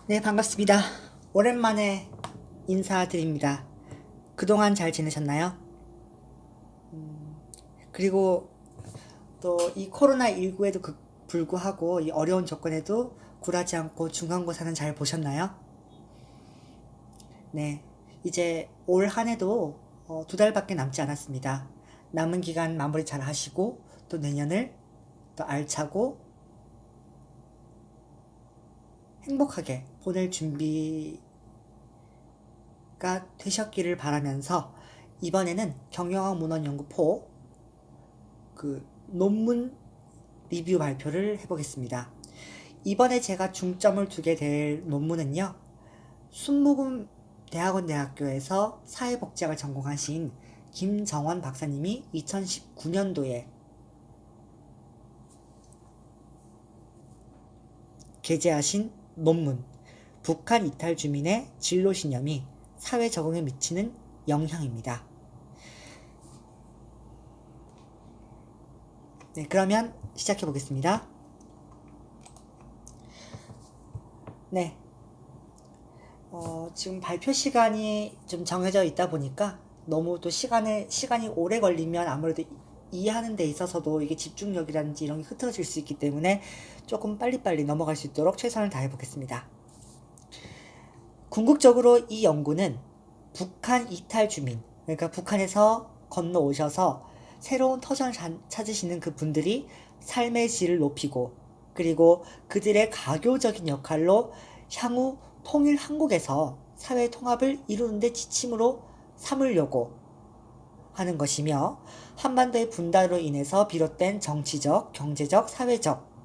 네, 반갑습니다. 오랜만에 인사드립니다. 그동안 잘 지내셨나요? 그리고 또 이 코로나19에도 불구하고 이 어려운 조건에도 굴하지 않고 중간고사는 잘 보셨나요? 네, 이제 올 한 해도 두 달밖에 남지 않았습니다. 남은 기간 마무리 잘 하시고 또 내년을 또 알차고 행복하게 보낼 준비가 되셨기를 바라면서 이번에는 경영학 문헌연구 논문 리뷰 발표를 해보겠습니다. 이번에 제가 중점을 두게 될 논문은요, 순무금 대학원대학교에서 사회복지학을 전공하신 김정원 박사님이 2019년도에 게재하신 논문, 북한 이탈 주민의 진로신념이 사회 적응에 미치는 영향입니다. 네, 그러면 시작해 보겠습니다. 네, 지금 발표 시간이 좀 정해져 있다 보니까 너무 또 시간이 오래 걸리면 아무래도 이해하는 데 있어서도 이게 집중력이라든지 이런 게 흐트러질 수 있기 때문에 조금 빨리빨리 넘어갈 수 있도록 최선을 다해 보겠습니다. 궁극적으로 이 연구는 북한 이탈 주민, 그러니까 북한에서 건너오셔서 새로운 터전을 찾으시는 그 분들이 삶의 질을 높이고 그리고 그들의 가교적인 역할로 향후 통일 한국에서 사회 통합을 이루는데 지침으로 삼으려고 하는 것이며 한반도의 분단으로 인해서 비롯된 정치적, 경제적, 사회적,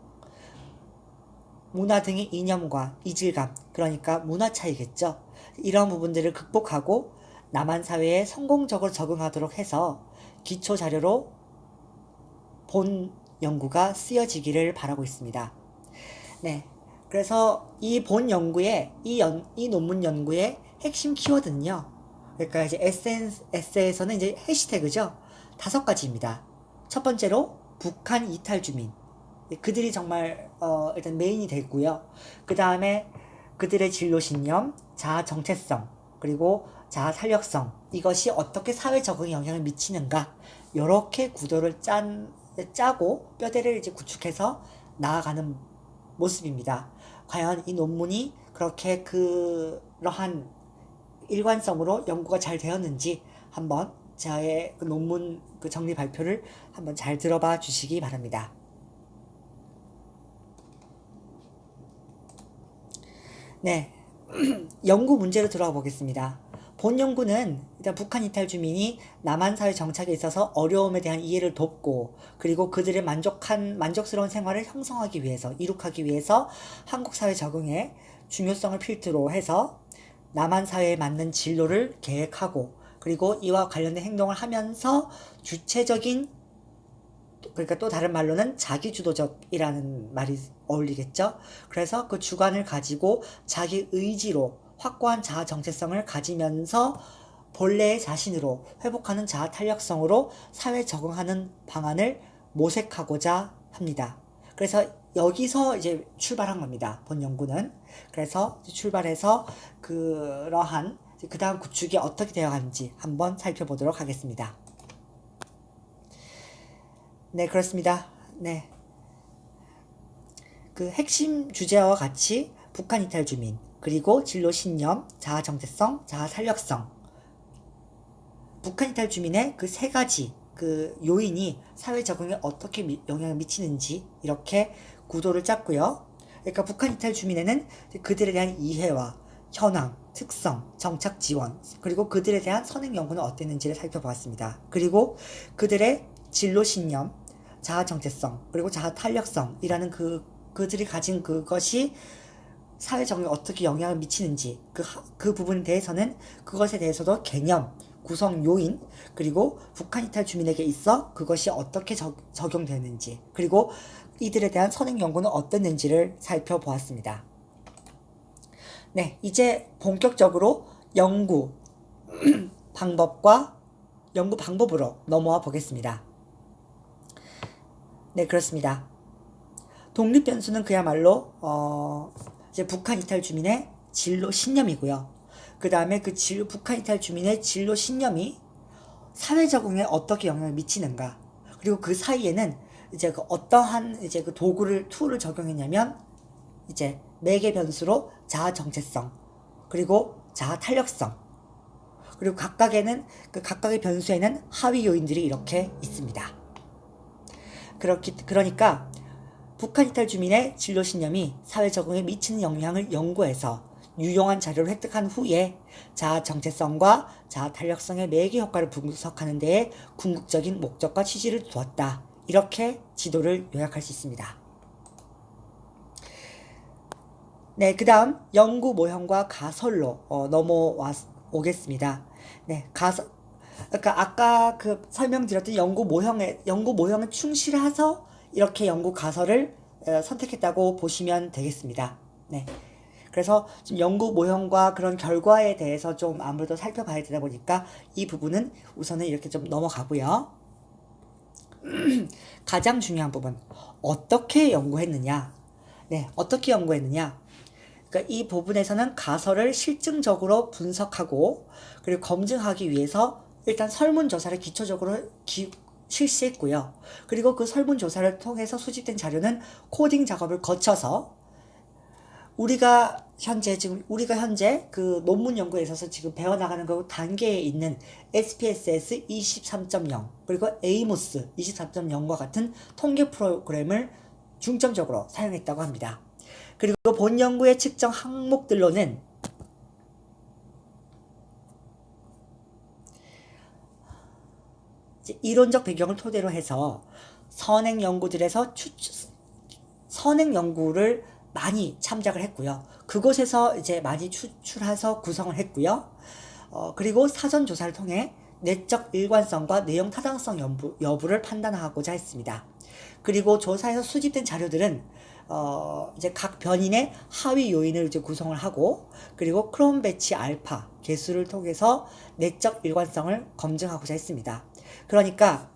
문화 등의 이념과 이질감, 그러니까 문화 차이겠죠. 이런 부분들을 극복하고 남한 사회에 성공적으로 적응하도록 해서 기초 자료로 본 연구가 쓰여지기를 바라고 있습니다. 네. 그래서 이 본 연구의, 이 논문 연구의 핵심 키워드는요. 그러니까 이제 에세이에서는 이제 해시태그죠. 5가지입니다. 첫 번째로 북한 이탈 주민. 그들이 정말 일단 메인이 되고요. 그 다음에 그들의 진로신념, 자아 정체성, 그리고 자아 탄력성, 이것이 어떻게 사회 적응에 영향을 미치는가, 이렇게 구도를 짜고 뼈대를 이제 구축해서 나아가는 모습입니다. 과연 이 논문이 그렇게 그러한 일관성으로 연구가 잘 되었는지 한번 저의 그 논문 그 정리 발표를 한번 잘 들어봐 주시기 바랍니다. 네, 연구 문제로 들어가 보겠습니다. 본 연구는 일단 북한 이탈 주민이 남한 사회 정착에 있어서 어려움에 대한 이해를 돕고 그리고 그들의 만족스러운 생활을 형성하기 위해서 이룩하기 위해서 한국 사회 적응에 중요성을 필두로 해서 남한 사회에 맞는 진로를 계획하고 그리고 이와 관련된 행동을 하면서 주체적인, 그러니까 또 다른 말로는 자기주도적이라는 말이 어울리겠죠. 그래서 그 주관을 가지고 자기 의지로 확고한 자아 정체성을 가지면서 본래의 자신으로 회복하는 자아 탄력성으로 사회 적응하는 방안을 모색하고자 합니다. 그래서 여기서 이제 출발한 겁니다. 본 연구는. 그래서 출발해서 그러한 그 다음 구축이 어떻게 되어 가는지 한번 살펴보도록 하겠습니다. 네, 그렇습니다. 네. 그 핵심 주제와 같이 북한 이탈 주민, 그리고 진로 신념, 자아 정체성, 자아 탄력성, 북한 이탈 주민의 그 3가지 그 요인이 사회 적응에 어떻게 영향을 미치는지 이렇게 구도를 짰고요. 그러니까 북한 이탈 주민에는 그들에 대한 이해와 현황, 특성, 정착 지원, 그리고 그들에 대한 선행 연구는 어땠는지를 살펴보았습니다. 그리고 그들의 진로 신념, 자아 정체성, 그리고 자아 탄력성이라는 그들이 가진 그것이 사회 적응에 어떻게 영향을 미치는지 그 부분에 대해서는 그것에 대해서도 개념, 구성 요인, 그리고 북한 이탈 주민에게 있어 그것이 어떻게 적용되는지, 그리고 이들에 대한 선행 연구는 어땠는지를 살펴보았습니다. 네, 이제 본격적으로 연구 연구 방법으로 넘어와 보겠습니다. 네, 그렇습니다. 독립 변수는 그야말로 이제 북한 이탈 주민의 진로 신념이고요. 그 다음에 그 북한 이탈 주민의 진로 신념이 사회 적응에 어떻게 영향을 미치는가. 그리고 그 사이에는 이제 그 어떠한 이제 그 툴을 적용했냐면 이제 매개 변수로 자아 정체성, 그리고 자아 탄력성, 그리고 각각의 변수에는 하위 요인들이 이렇게 있습니다. 그러니까 북한 이탈 주민의 진로 신념이 사회 적응에 미치는 영향을 연구해서 유용한 자료를 획득한 후에 자아 정체성과 자아 탄력성의 매개 효과를 분석하는 데에 궁극적인 목적과 취지를 두었다. 이렇게 지도를 요약할 수 있습니다. 네, 그 다음 연구 모형과 가설로 넘어오겠습니다. 네, 그러니까 아까 그 설명드렸던 연구 모형에 충실해서 이렇게 연구 가설을 선택했다고 보시면 되겠습니다. 네. 그래서 지금 연구 모형과 그런 결과에 대해서 좀 아무래도 살펴봐야 되다 보니까 이 부분은 우선은 이렇게 좀 넘어가고요. 가장 중요한 부분, 어떻게 연구했느냐? 네, 어떻게 연구했느냐? 그러니까 이 부분에서는 가설을 실증적으로 분석하고 그리고 검증하기 위해서 일단 설문조사를 기초적으로 실시했고요. 그리고 그 설문조사를 통해서 수집된 자료는 코딩 작업을 거쳐서 우리가 현재 그 논문 연구에 있어서 지금 배워나가는 그 단계에 있는 SPSS 23.0 그리고 에이모스 23.0과 같은 통계 프로그램을 중점적으로 사용했다고 합니다. 그리고 본 연구의 측정 항목들로는 이론적 배경을 토대로 해서 선행 연구를 많이 참작을 했고요. 그곳에서 이제 많이 추출해서 구성을 했고요. 그리고 사전 조사를 통해 내적 일관성과 내용 타당성 여부를 판단하고자 했습니다. 그리고 조사에서 수집된 자료들은 이제 각 변인의 하위 요인을 이제 구성을 하고 그리고 크롬 배치 알파 개수를 통해서 내적 일관성을 검증하고자 했습니다. 그러니까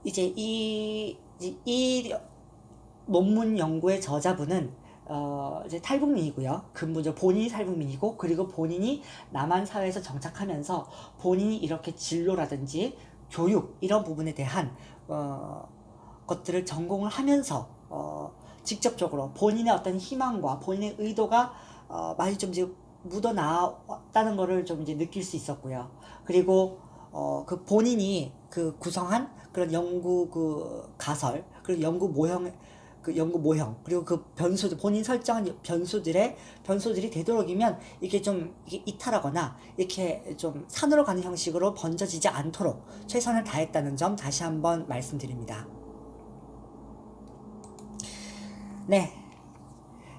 이제 이 논문 연구의 저자분은 이제 탈북민이고요. 근본적으로 본인이 탈북민이고 그리고 본인이 남한 사회에서 정착하면서 본인이 이렇게 진로라든지 교육 이런 부분에 대한 것들을 전공을 하면서 직접적으로 본인의 어떤 희망과 본인의 의도가 많이 좀 이제 묻어나왔다는 거를 좀 이제 느낄 수 있었고요. 그리고 그 본인이 그 구성한 그런 연구 그 가설 그리고 연구 모형 그리고 그 변수들 본인 설정한 변수들이 되도록이면 이게 좀 이탈하거나 이렇게 좀 산으로 가는 형식으로 번져지지 않도록 최선을 다했다는 점 다시 한번 말씀드립니다. 네.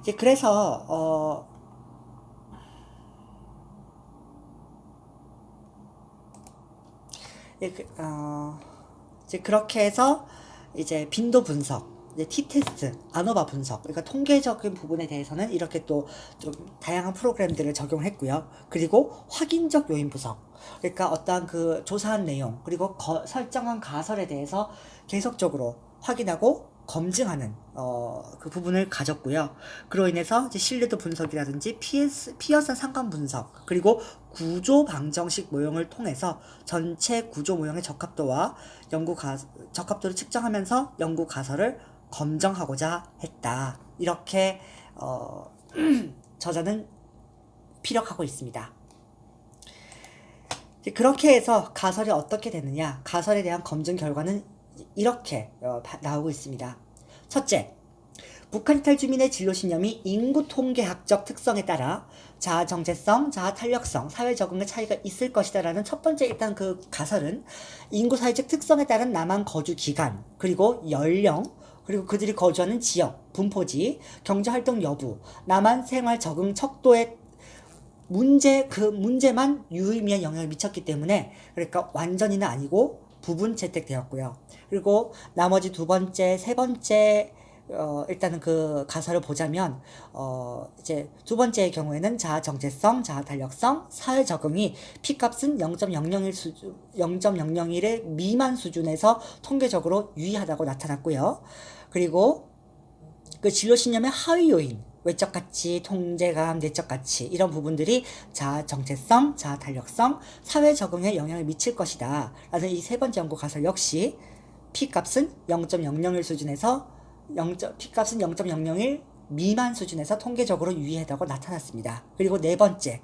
이제 그래서 이제 그렇게 해서 이제 빈도 분석, 이제 t-테스트, 아노바 분석, 그러니까 통계적인 부분에 대해서는 이렇게 또 좀 다양한 프로그램들을 적용했고요. 그리고 확인적 요인 분석, 그러니까 어떠한 그 조사한 내용, 그리고 설정한 가설에 대해서 계속적으로 확인하고 검증하는 그 부분을 가졌고요. 그로 인해서 이제 신뢰도 분석이라든지 피어스 상관 분석 그리고 구조 방정식 모형을 통해서 전체 구조 모형의 적합도와 적합도를 측정하면서 연구 가설을 검증하고자 했다. 이렇게 저자는 피력하고 있습니다. 그렇게 해서 가설이 어떻게 되느냐? 가설에 대한 검증 결과는 이렇게 나오고 있습니다. 첫째, 북한 이탈 주민의 진로 신념이 인구 통계학적 특성에 따라 자아 정체성, 자아 탄력성, 사회 적응의 차이가 있을 것이다라는 첫 번째 일단 그 가설은 인구 사회적 특성에 따른 남한 거주 기간, 그리고 연령, 그리고 그들이 거주하는 지역, 분포지, 경제 활동 여부, 남한 생활 적응 척도의 문제만 유의미한 영향을 미쳤기 때문에 그러니까 완전히는 아니고 부분 채택되었고요. 그리고 나머지 두 번째, 세 번째 일단은 그 가설을 보자면 이제 두 번째의 경우에는 자아 정체성, 자아 탄력성, 사회 적응이 P값은 0.001의 미만 수준에서 통계적으로 유의하다고 나타났고요. 그리고 그 진로신념의 하위 요인, 외적 가치, 통제감, 내적 가치 이런 부분들이 자아 정체성, 자아 탄력성, 사회 적응에 영향을 미칠 것이다 라는 이 세 번째 연구 가설 역시 P값은 0.001 수준에서 P값은 0.001 미만 수준에서 통계적으로 유의하다고 나타났습니다. 그리고 네 번째,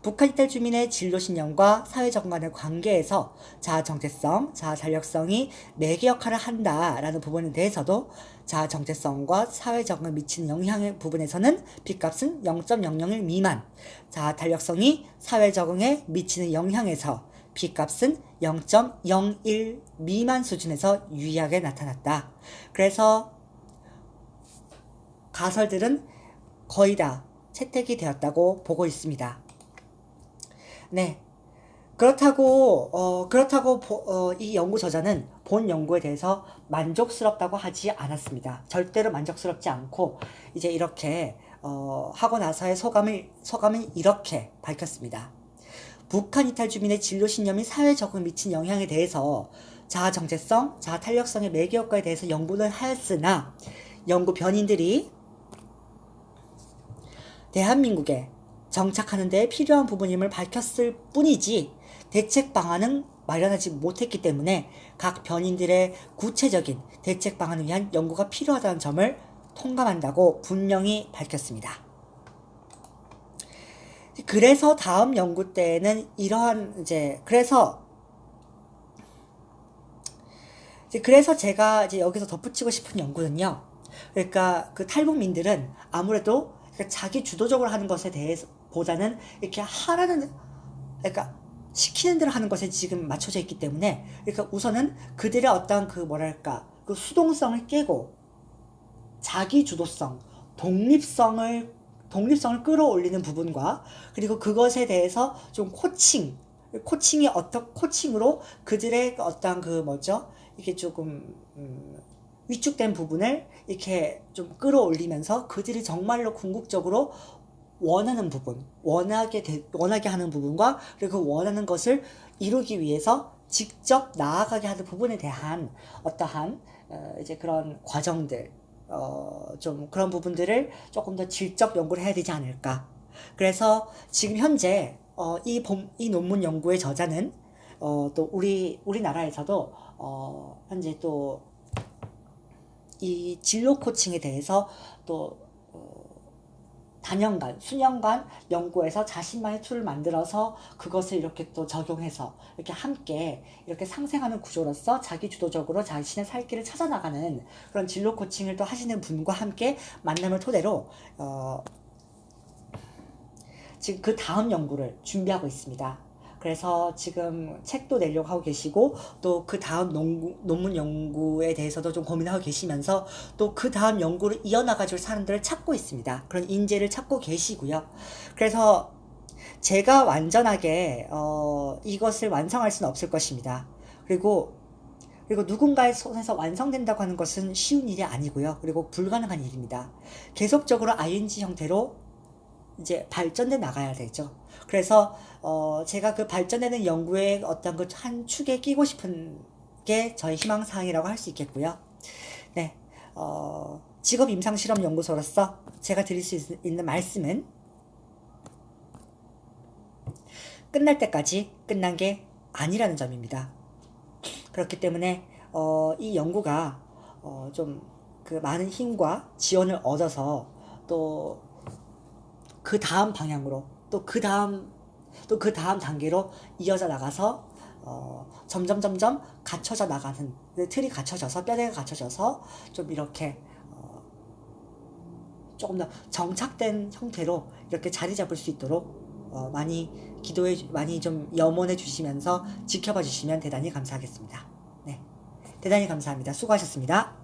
북한 이탈 주민의 진로신념과 사회 적응 간의 관계에서 자아 정체성, 자아 탄력성이 매개 역할을 한다라는 부분에 대해서도 자아 정체성과 사회 적응에 미치는 영향의 부분에서는 B값은 0.001 미만, 자아 탄력성이 사회 적응에 미치는 영향에서 B값은 0.01 미만 수준에서 유의하게 나타났다. 그래서 가설들은 거의 다 채택이 되었다고 보고 있습니다. 네. 그렇다고 이 연구 저자는 본 연구에 대해서 만족스럽다고 하지 않았습니다. 절대로 만족스럽지 않고 이제 이렇게 하고 나서의 소감을 이렇게 밝혔습니다. 북한 이탈 주민의 진로신념이 사회 적응에 미친 영향에 대해서 자아 정체성, 자아 탄력성의 매개 효과에 대해서 연구는 하였으나 연구 변인들이 대한민국에 정착하는 데 필요한 부분임을 밝혔을 뿐이지 대책 방안은 마련하지 못했기 때문에 각 변인들의 구체적인 대책 방안을 위한 연구가 필요하다는 점을 통감한다고 분명히 밝혔습니다. 그래서 다음 연구 때에는 그래서 제가 이제 여기서 덧붙이고 싶은 연구는요. 그러니까 그 탈북민들은 아무래도 자기 주도적으로 하는 것에 대해서 보다는 이렇게 그러니까 시키는 대로 하는 것에 지금 맞춰져 있기 때문에 그러니까 우선은 그들의 어떤 그 수동성을 깨고 자기 주도성, 독립성을 끌어올리는 부분과 그리고 그것에 대해서 좀 코칭으로 그들의 어떤 이게 조금 위축된 부분을 이렇게 좀 끌어올리면서 그들이 정말로 궁극적으로 원하는 부분, 원하게 하는 부분과 그리고 그 원하는 것을 이루기 위해서 직접 나아가게 하는 부분에 대한 어떠한 이제 그런 과정들, 좀 그런 부분들을 조금 더 질적 연구를 해야 되지 않을까. 그래서 지금 현재 이 논문 연구의 저자는 또 우리나라에서도 현재 또 이 진로 코칭에 대해서 또 수년간 연구해서 자신만의 툴을 만들어서 그것을 이렇게 또 적용해서 이렇게 함께 이렇게 상생하는 구조로서 자기 주도적으로 자신의 살 길을 찾아나가는 그런 진로 코칭을 또 하시는 분과 함께 만남을 토대로 지금 그 다음 연구를 준비하고 있습니다. 그래서 지금 책도 내려고 하고 계시고 또 그 다음 논문 연구에 대해서도 좀 고민하고 계시면서 또 그 다음 연구를 이어나가줄 사람들을 찾고 있습니다. 그런 인재를 찾고 계시고요. 그래서 제가 완전하게 이것을 완성할 수는 없을 것입니다. 그리고 누군가의 손에서 완성된다고 하는 것은 쉬운 일이 아니고요. 그리고 불가능한 일입니다. 계속적으로 ING 형태로 이제 발전돼 나가야 되죠. 그래서 제가 그 발전되는 연구의 어떤 그 한 축에 끼고 싶은 게 저의 희망사항이라고 할 수 있겠고요. 네, 직업 임상 실험 연구소로서 제가 드릴 수 있는 말씀은 끝날 때까지 끝난 게 아니라는 점입니다. 그렇기 때문에 이 연구가 좀 그 많은 힘과 지원을 얻어서 또 그 다음 방향으로 또 그 다음 단계로 이어져 나가서 점점 갖춰져 나가는 틀이 갖춰져서 뼈대가 갖춰져서 좀 이렇게 조금 더 정착된 형태로 이렇게 자리 잡을 수 있도록 많이 좀 염원해 주시면서 지켜봐 주시면 대단히 감사하겠습니다. 네, 대단히 감사합니다. 수고하셨습니다.